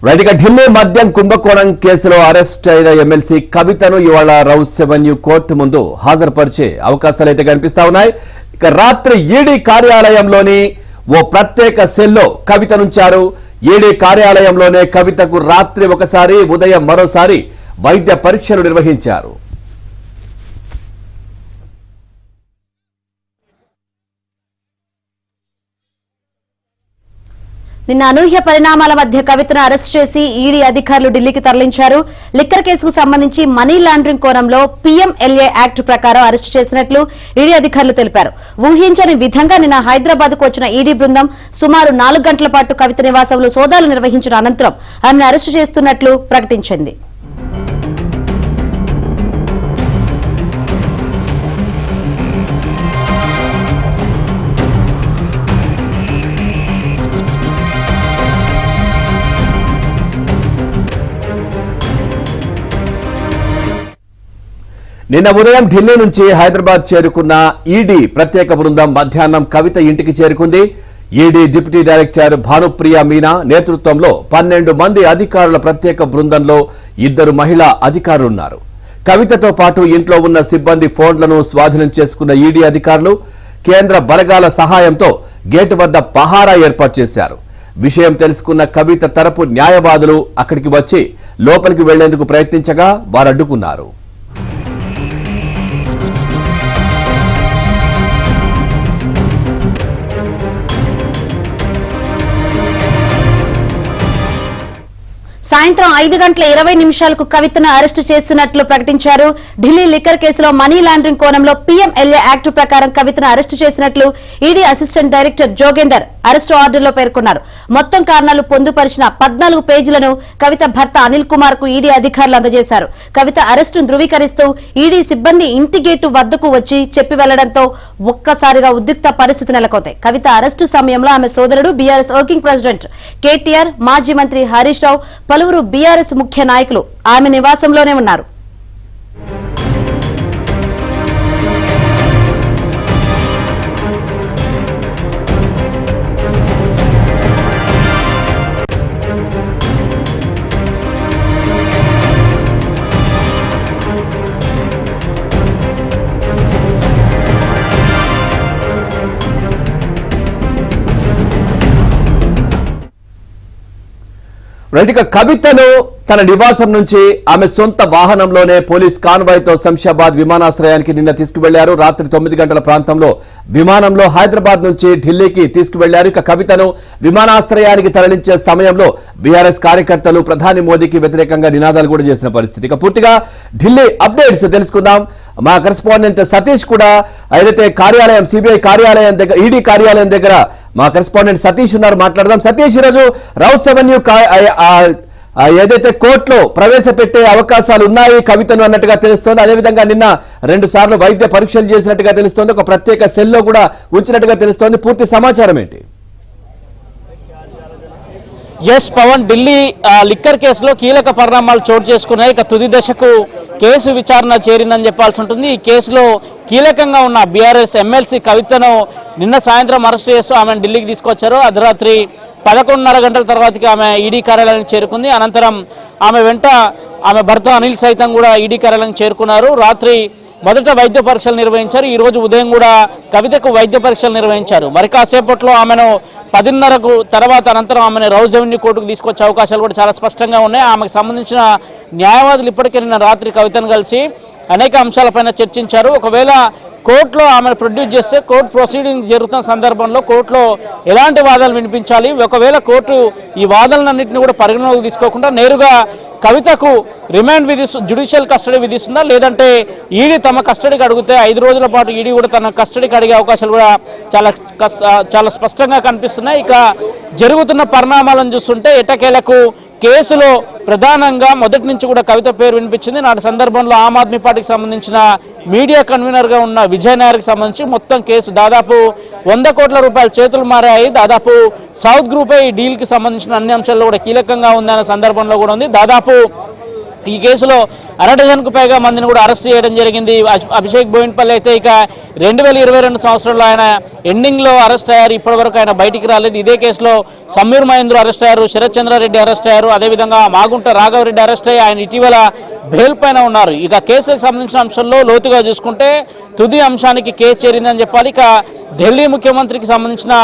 రైట్గా ఢిల్లీ మద్యం కుంభకోణం కేసులో అరెస్ట్ అయిన ఎమ్మెల్సీ కవితను ఇవాళ రౌస్ అవెన్యూ కోర్టు ముందు హాజరుపరిచే అవకాశాలైతే కనిపిస్తా ఉన్నాయి. ఇక రాత్రి ఈడీ కార్యాలయంలోని ఓ ప్రత్యేక సెల్లో కవితనుంచారు. ఈడీ కార్యాలయంలోనే కవితకు రాత్రి ఒకసారి ఉదయం మరోసారి వైద్య పరీక్షలు నిర్వహించారు. నిన్న అనూహ్య పరిణామాల మధ్య కవితను అరెస్ట్ చేసి ఈడీ అధికారులు ఢిల్లీకి తరలించారు. లిక్కర్ కేసుకు సంబంధించి మనీ లాండరింగ్ కోణంలో పీఎంఎల్ఏ యాక్ట్ ప్రకారం అరెస్టు చేసినట్లు ఈడీ అధికారులు తెలిపారు. ఊహించని విధంగా నిన్న హైదరాబాద్ కు వచ్చిన ఈడీ బృందం సుమారు 4 గంటల పాటు కవిత నివాసంలో సోదాలు నిర్వహించిన అనంతరం ఆమెను అరెస్టు చేస్తున్నట్లు ప్రకటించింది. నిన్న ఉదయం ఢిల్లీ నుంచి హైదరాబాద్ చేరుకున్న ఈడీ ప్రత్యేక బృందం మధ్యాహ్నం కవిత ఇంటికి చేరుకుంది. ED deputy director Bhanupriya Meena నేతృత్వంలో 12 మంది అధికారుల ప్రత్యేక బృందంలో 2 మహిళా అధికారులున్నారు. కవితతో పాటు ఇంట్లో ఉన్న సిబ్బంది ఫోన్లను స్వాధీనం చేసుకున్న ఈడీ అధికారులు కేంద్ర బలగాల సహాయంతో గేటు వద్ద పహారా ఏర్పాటు చేశారు. విషయం తెలుసుకున్న కవిత తరపు న్యాయవాదులు అక్కడికి వచ్చి లోపలికి వెళ్లేందుకు ప్రయత్నించగా వారు అడ్డుకున్నారు. సాయంత్రం 5:20 కవితను అరెస్టు చేసినట్లు ప్రకటించారు. ఢిల్లీ లిక్కర్ కేసులో మనీ లాండరింగ్ కోణంలో పీఎంఎల్ఏ యాక్ట్ ప్రకారం కవితను అరెస్టు చేసినట్లు ED assistant director Jogender arrest ఆర్డర్లో పేర్కొన్నారు. మొత్తం కారణాలు పొందుపరిచిన 14 పేజీలను కవిత భర్త అనిల్ కుమార్ కు ఈడీ అధికారులు అందజేశారు. కవిత అరెస్టును ధృవీకరిస్తూ ఈడీ సిబ్బంది ఇంటి గేటు వద్దకు వచ్చి చెప్పి వెళ్లడంతో ఒక్కసారిగా ఉద్రిక్త పరిస్థితి నెలకొంది. కవిత అరెస్టు సమయంలో ఆమె సోదరుడు బీఆర్ఎస్ వర్కింగ్ ప్రెసిడెంట్ కేటీఆర్, మాజీ మంత్రి హరీష్ రావు, పలువురు బీఆర్ఎస్ ముఖ్య నాయకులు ఆమె నివాసంలోనే ఉన్నారు. రైట్గా కవితను తన నివాసం నుంచి ఆమె సొంత వాహనంలోనే పోలీస్ కాన్వాయ్తో శంషాబాద్ విమానాశ్రయానికి నిన్న తీసుకువెళ్లారు. రాత్రి 9 గంటల ప్రాంతంలో విమానంలో హైదరాబాద్ నుంచి ఢిల్లీకి తీసుకువెళ్లారు. ఇక కవితను విమానాశ్రయానికి తరలించే సమయంలో బీఆర్ఎస్ కార్యకర్తలు ప్రధాని మోదీకి వ్యతిరేకంగా నినాదాలు కూడా చేసిన పరిస్థితి. ఇక పూర్తిగా ఢిల్లీ అప్డేట్స్ తెలుసుకుందాం. మా కరెస్పాండెంట్ సతీష్ కూడా ఏదైతే కార్యాలయం సిబిఐ కార్యాలయం దగ్గర ఈడీ కార్యాలయం దగ్గర మా కరెస్పాండెంట్ సతీష్ ఉన్నారు, మాట్లాడదాం. సతీష్, ఈరోజు రౌస్ అవెన్యూ ఏదైతే కోర్టులో ప్రవేశపెట్టే అవకాశాలు ఉన్నాయి కవితను అన్నట్టుగా తెలుస్తోంది. అదేవిధంగా నిన్న 2 సార్లు వైద్య పరీక్షలు చేసినట్టుగా తెలుస్తోంది. ఒక ప్రత్యేక సెల్లో కూడా ఉంచినట్టుగా తెలుస్తోంది. పూర్తి సమాచారం ఏంటి? ఎస్ పవన్, ఢిల్లీ లిక్కర్ కేసులో కీలక పరిణామాలు చోటు చేసుకున్నాయి. ఇక తుది దశకు కేసు విచారణ చేరిందని చెప్పాల్సి ఉంటుంది. ఈ కేసులో కీలకంగా ఉన్న బీఆర్ఎస్ ఎమ్మెల్సీ కవితను నిన్న సాయంత్రం అరెస్ట్ చేస్తూ ఆమెను ఢిల్లీకి తీసుకొచ్చారు. అర్ధరాత్రి 11:30 గంటల తర్వాతకి ఆమె ఈడీ కార్యాలయానికి చేరుకుంది. అనంతరం ఆమె వెంట ఆమె భర్త అనిల్ సైతం కూడా ఈడీ కార్యాలయానికి చేరుకున్నారు. రాత్రి మొదట వైద్య పరీక్షలు నిర్వహించారు. ఈ రోజు ఉదయం కూడా కవితకు వైద్య పరీక్షలు నిర్వహించారు. మరి కాసేపట్లో ఆమెను 10:30 తర్వాత అనంతరం ఆమెను రౌస్ అవెన్యూ కోర్టుకు తీసుకొచ్చే అవకాశాలు కూడా చాలా స్పష్టంగా ఉన్నాయి. ఆమెకు సంబంధించిన న్యాయవాదులు ఇప్పటికే నిన్న రాత్రి కవితను కలిసి అనేక అంశాలపైన చర్చించారు. ఒకవేళ కోర్టులో ఆమెను ప్రొడ్యూస్ చేస్తే కోర్టు ప్రొసీడింగ్ జరుగుతున్న సందర్భంలో కోర్టులో ఎలాంటి వాదనలు వినిపించాలి, ఒకవేళ కోర్టు ఈ వాదనలన్నింటినీ కూడా పరిగణలోకి తీసుకోకుండా నేరుగా కవితకు రిమాండ్ జ్యుడిషియల్ కస్టడీ విధిస్తుందా, లేదంటే ఈడీ తమ కస్టడీకి అడిగితే 5 రోజుల పాటు ఈడీ కూడా తన కస్టడీకి అడిగే అవకాశాలు కూడా చాలా స్పష్టంగా కనిపిస్తున్నాయి. ఇక జరుగుతున్న పరిణామాలను చూస్తుంటే ఎట్టకేలకు కేసులో ప్రధానంగా మొదటి నుంచి కూడా కవిత పేరు వినిపించింది. నాటి సందర్భంలో ఆమ్ ఆద్మీ పార్టీకి సంబంధించిన మీడియా కన్వీనర్గా ఉన్న విజయ్ నాయర్కి సంబంధించి మొత్తం కేసు దాదాపు 100 కోట్ల రూపాయల చేతులు మారాయి. దాదాపు సౌత్ గ్రూపే ఈ డీల్కి సంబంధించిన అన్ని అంశాల్లో కూడా కీలకంగా ఉందనే సందర్భంలో కూడా ఉంది. దాదాపు ఈ కేసులో డజన్కు పైగా మందిని కూడా అరెస్ట్ చేయడం జరిగింది. అభిషేక్ బోయిన్పల్లి అయితే ఇక 2022 సంవత్సరంలో ఆయన ఎండింగ్లో అరెస్ట్ అయ్యారు. ఇప్పటివరకు ఆయన బయటికి రాలేదు. ఇదే కేసులో సమీర్ మహేంద్ర అరెస్ట్ అయ్యారు, శరత్ చంద్రారెడ్డి అరెస్ట్ అయ్యారు, అదేవిధంగా మాగుంట రాఘవరెడ్డి అరెస్ట్ అయ్యి ఆయన ఇటీవల బెయిల్ పైన ఉన్నారు. ఇక కేసులకు సంబంధించిన అంశంలో లోతుగా చూసుకుంటే తుది అంశానికి కేసు చేరిందని చెప్పాలి. ఇక ఢిల్లీ ముఖ్యమంత్రికి సంబంధించిన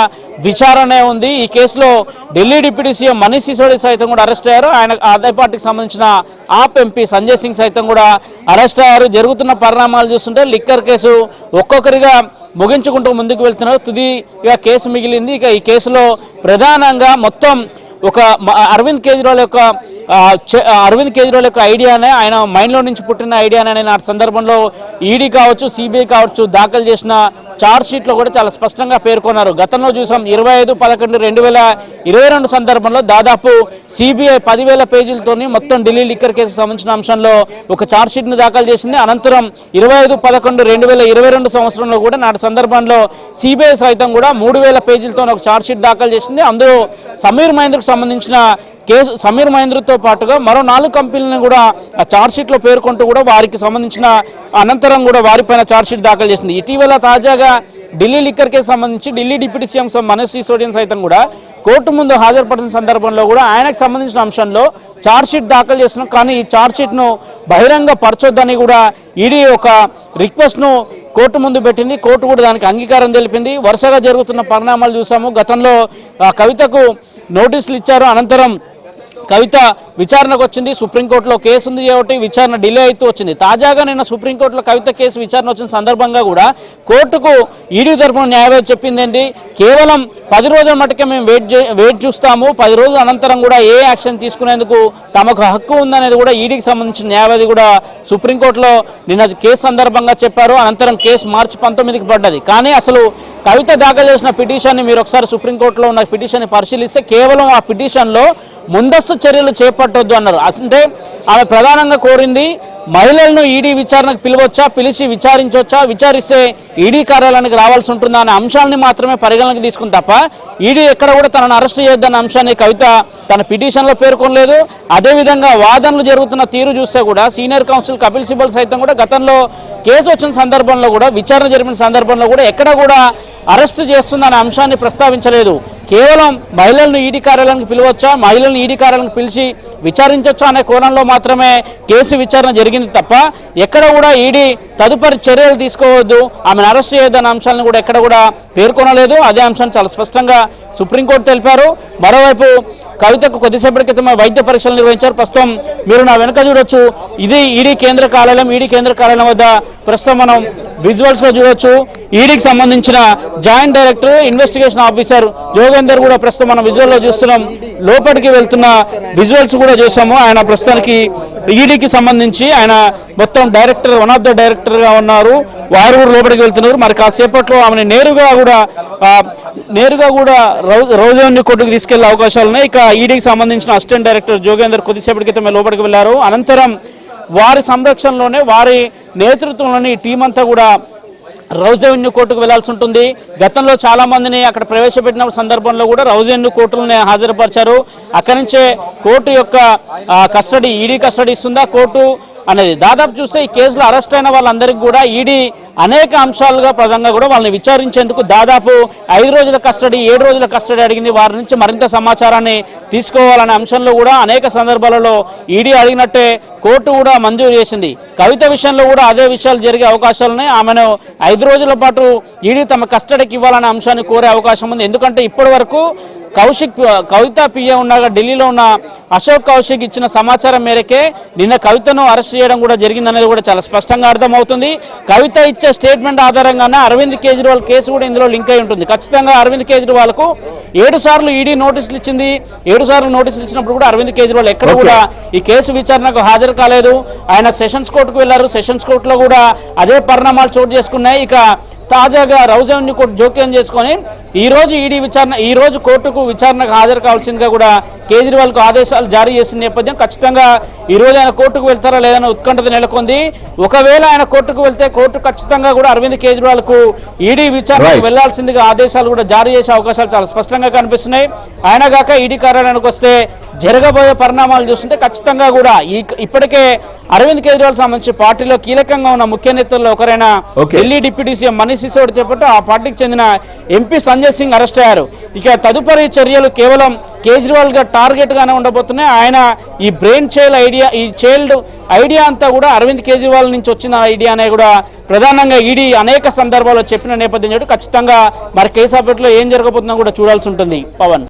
విచారణే ఉంది. ఈ కేసులో ఢిల్లీ డిప్యూటీ సీఎం మనీష్ సిసోడియా సైతం కూడా అరెస్ట్ అయ్యారు. ఆయన అదే పార్టీకి సంబంధించిన ఆప్ ఎంపీ సంజయ్ సింగ్ సైతం కూడా అరెస్ట్ అయ్యారు. జరుగుతున్న పరిణామాలు చూస్తుంటే లిక్కర్ కేసు ఒక్కొక్కరిగా ముగించుకుంటూ ముందుకు వెళ్తున్నారు. తుదిగా కేసు మిగిలింది. ఇక ఈ కేసులో ప్రధానంగా మొత్తం ఒక అరవింద్ కేజ్రీవాల్ యొక్క ఐడియానే, ఆయన మైండ్లో నుంచి పుట్టిన ఐడియానే నాటి సందర్భంలో ఈడీ కావచ్చు, సిబిఐ కావచ్చు దాఖలు చేసిన ఛార్జ్ షీట్లో కూడా చాలా స్పష్టంగా పేర్కొన్నారు. గతంలో చూసాం 25/11/2022 సందర్భంలో దాదాపు సిబిఐ 10,000 పేజీలతోని మొత్తం ఢిల్లీ లిక్కర్ కేసు సంబంధించిన అంశంలో ఒక ఛార్జ్ షీట్ను దాఖలు చేసింది. అనంతరం 25/11/2022 సంవత్సరంలో కూడా నాటి సందర్భంలో సిబిఐ సైతం కూడా 3,000 పేజీలతో ఒక ఛార్జ్ షీట్ దాఖలు చేసింది. అందులో సమీర్ మహేంద్రకు సంబంధించిన కేసు, సమీర్ మహేంద్రతో పాటుగా మరో 4 కంపెనీలను కూడా ఆ ఛార్జ్షీట్లో పేర్కొంటూ కూడా వారికి సంబంధించిన అనంతరం కూడా వారిపైన ఛార్జ్షీట్ దాఖలు చేసింది. ఇటీవల తాజాగా ఢిల్లీ లిక్కర్ కేసు సంబంధించి ఢిల్లీ డిప్యూటీ సీఎం మనీష్ సిసోడియా సైతం కూడా కోర్టు ముందు హాజరుపడిన సందర్భంలో కూడా ఆయనకు సంబంధించిన అంశంలో ఛార్జ్షీట్ దాఖలు చేస్తున్నాం. కానీ ఈ ఛార్జ్షీట్ను బహిరంగ పరచొద్దని కూడా ఈడీ ఒక రిక్వెస్ట్ను కోర్టు ముందు పెట్టింది. కోర్టు కూడా దానికి అంగీకారం తెలిపింది. వరుసగా జరుగుతున్న పరిణామాలు చూసాము. గతంలో కవితకు నోటీసులు ఇచ్చారు. అనంతరం కవిత విచారణకు వచ్చింది. సుప్రీంకోర్టులో కేసు ఉంది కాబట్టి విచారణ డిలే అవుతూ వచ్చింది. తాజాగా నిన్న సుప్రీంకోర్టులో కవిత కేసు విచారణ వచ్చిన సందర్భంగా కూడా కోర్టుకు ఈడీ తరఫున న్యాయవాది చెప్పిందేంటి, కేవలం 10 రోజుల మటుకే మేము వెయిట్ చూస్తాము, 10 రోజుల అనంతరం కూడా ఏ యాక్షన్ తీసుకునేందుకు తమకు హక్కు ఉందనేది కూడా ఈడీకి సంబంధించిన న్యాయవాది కూడా సుప్రీంకోర్టులో నిన్న కేసు సందర్భంగా చెప్పారు. అనంతరం కేసు మార్చి 19కి పడ్డది. కానీ అసలు కవిత దాఖలు చేసిన పిటిషన్ని మీరు ఒకసారి సుప్రీంకోర్టులో ఉన్న పిటిషన్ని పరిశీలిస్తే కేవలం ఆ పిటిషన్లో ముందస్తు చర్యలు చేపట్టొద్దు అన్నారు. అంటే ఆమె ప్రధానంగా కోరింది మహిళలను ఈడీ విచారణకు పిలవచ్చా, పిలిచి విచారించవచ్చా, విచారిస్తే ఈడీ కార్యాలయానికి రావాల్సి ఉంటుందా అనే అంశాన్ని మాత్రమే పరిగణనకు తీసుకుని తప్ప ఈడీ ఎక్కడ కూడా తనను అరెస్ట్ చేయొద్దన్న అంశాన్ని కవిత తన పిటిషన్లో పేర్కొనలేదు. అదేవిధంగా వాదనలు జరుగుతున్న తీరు చూస్తే కూడా సీనియర్ కౌన్సిల్ కపిల్ సిబల్ సైతం కూడా గతంలో కేసు వచ్చిన సందర్భంలో కూడా విచారణ జరిపిన సందర్భంలో కూడా ఎక్కడ కూడా అరెస్టు చేస్తుందనే అంశాన్ని ప్రస్తావించలేదు. కేవలం మహిళలను ఈడీ కార్యాలయానికి పిలవచ్చా, మహిళలను ఈడీ కార్యాలయానికి పిలిచి విచారించవచ్చా అనే కోణంలో మాత్రమే కేసు విచారణ జరిగింది తప్ప ఎక్కడ కూడా ఈడీ తదుపరి చర్యలు తీసుకోవద్దు, ఆమెను అరెస్ట్ చేయొద్దన్న అంశాలను కూడా ఎక్కడ కూడా పేర్కొనలేదు. అదే అంశాన్ని చాలా స్పష్టంగా సుప్రీంకోర్టు తెలిపారు. మరోవైపు కవితకు కొద్దిసేపటి క్రితమే వైద్య పరీక్షలు నిర్వహించారు. ప్రస్తుతం మీరు నా వెనుక చూడొచ్చు, ఇది ఈడీ కేంద్ర కార్యాలయం. ఈడీ కేంద్ర కార్యాలయం వద్ద ప్రస్తుతం మనం విజువల్స్ లో చూడొచ్చు. ఈడీకి సంబంధించిన joint director investigation officer Jogender కూడా ప్రస్తుతం మనం విజువల్ లో చూస్తున్నాం. లోపలికి వెళ్తున్న విజువల్స్ కూడా చూసాము. ఆయన ప్రస్తుతానికి ఈడీకి సంబంధించి ఆయన మొత్తం director, one of the director గా ఉన్నారు. వారు కూడా లోపలికి వెళ్తున్నారు. మరి కాసేపట్లో ఆమెను నేరుగా కూడా రోజు కోర్టుకు తీసుకెళ్లే అవకాశాలు ఉన్నాయి. ఇక ఈడీకి సంబంధించిన అసిస్టెంట్ డైరెక్టర్ జోగేందర్ కొద్దిసేపటి క్రితమే లోపలికి వెళ్లారు. అనంతరం వారి సంరక్షణలోనే, వారి నేతృత్వంలోని ఈ టీం అంతా కూడా రౌజ్ అవెన్యూ కోర్టుకు వెళ్లాల్సి ఉంటుంది. గతంలో చాలా మందిని అక్కడ ప్రవేశపెట్టిన సందర్భంలో కూడా రౌజ్ అవెన్యూ కోర్టులను హాజరుపరిచారు. అక్కడి నుంచే కోర్టు యొక్క కస్టడీ, ఈడీ కస్టడీ ఇస్తుందా కోర్టు అనేది దాదాపు చూస్తే ఈ కేసులో అరెస్ట్ అయిన వాళ్ళందరికీ కూడా ఈడీ అనేక అంశాలుగా ప్రధానంగా కూడా వాళ్ళని విచారించేందుకు దాదాపు 5 రోజుల కస్టడీ, 7 రోజుల కస్టడీ అడిగింది. వారి నుంచి మరింత సమాచారాన్ని తీసుకోవాలనే అంశంలో కూడా అనేక సందర్భాలలో ఈడీ అడిగినట్టే కోర్టు కూడా మంజూరు చేసింది. కవిత విషయంలో కూడా అదే విషయాలు జరిగే అవకాశాలున్నాయి. ఆమెను 5 రోజుల పాటు ఈడీ తమ కస్టడీకి ఇవ్వాలనే అంశాన్ని కోరే అవకాశం ఉంది. ఎందుకంటే ఇప్పటి వరకు కవిత పిఏ ఉండగా ఢిల్లీలో ఉన్న అశోక్ కౌశిక్ ఇచ్చిన సమాచారం మేరకే నిన్న కవితను అరెస్ట్ చేయడం కూడా జరిగిందనేది కూడా చాలా స్పష్టంగా అర్థమవుతుంది. కవిత ఇచ్చే స్టేట్మెంట్ ఆధారంగానే అరవింద్ కేజ్రీవాల్ కేసు కూడా ఇందులో లింక్ అయి ఉంటుంది. ఖచ్చితంగా అరవింద్ కేజ్రీవాల్కు 7 సార్లు ఈడీ నోటీసులు ఇచ్చింది. 7 సార్లు నోటీసులు ఇచ్చినప్పుడు కూడా అరవింద్ కేజ్రీవాల్ ఎక్కడ కూడా ఈ కేసు విచారణకు హాజరు కాలేదు. ఆయన సెషన్స్ కోర్టుకు వెళ్లారు. సెషన్స్ కోర్టులో కూడా అదే పరిణామాలు చోటు చేసుకున్నాయి. ఇక తాజాగా రౌజ్ అవెన్యూ కోర్టు జోక్యం చేసుకొని ఈ రోజు కోర్టుకు విచారణకు హాజరు కావాల్సిందిగా కూడా కేజ్రీవాల్కు ఆదేశాలు జారీ చేసిన నేపథ్యం ఖచ్చితంగా ఈ రోజు ఆయన కోర్టుకు వెళ్తారా లేదన్న ఉత్కంఠత నెలకొంది. ఒకవేళ ఆయన కోర్టుకు వెళ్తే కోర్టు ఖచ్చితంగా కూడా అరవింద్ కేజ్రీవాల్కు ఈడీ విచారణకు వెళ్లాల్సిందిగా ఆదేశాలు కూడా జారీ చేసే అవకాశాలు చాలా స్పష్టంగా కనిపిస్తున్నాయి. ఆయన గాక ఈడీ కార్యాలయానికి వస్తే జరగబోయే పరిణామాలు చూస్తుంటే ఖచ్చితంగా కూడా ఇప్పటికే అరవింద్ కేజ్రీవాల్ సంబంధించి పార్టీలో కీలకంగా ఉన్న ముఖ్య నేతల్లో ఒకరైన ఢిల్లీ డిప్యూటీ సీఎం మనీష్ సిసోడియాతో పాటు ఆ పార్టీకి చెందిన ఎంపీ సంజయ్ సింగ్ అరెస్ట్ అయ్యారు. ఇక తదుపరి చర్యలు కేవలం కేజ్రీవాల్ గా టార్గెట్ గానే ఉండబోతున్నాయి. ఆయన ఈ బ్రెయిన్ చైల్డ్ ఐడియా అంతా కూడా అరవింద్ కేజ్రీవాల్ నుంచి వచ్చిన ఐడియా అనే కూడా ప్రధానంగా ఈడీ అనేక సందర్భాల్లో చెప్పిన నేపథ్యం ఖచ్చితంగా మరి కేసు అప్పట్లో ఏం జరగబోతుందో కూడా చూడాల్సి ఉంటుంది. పవన్.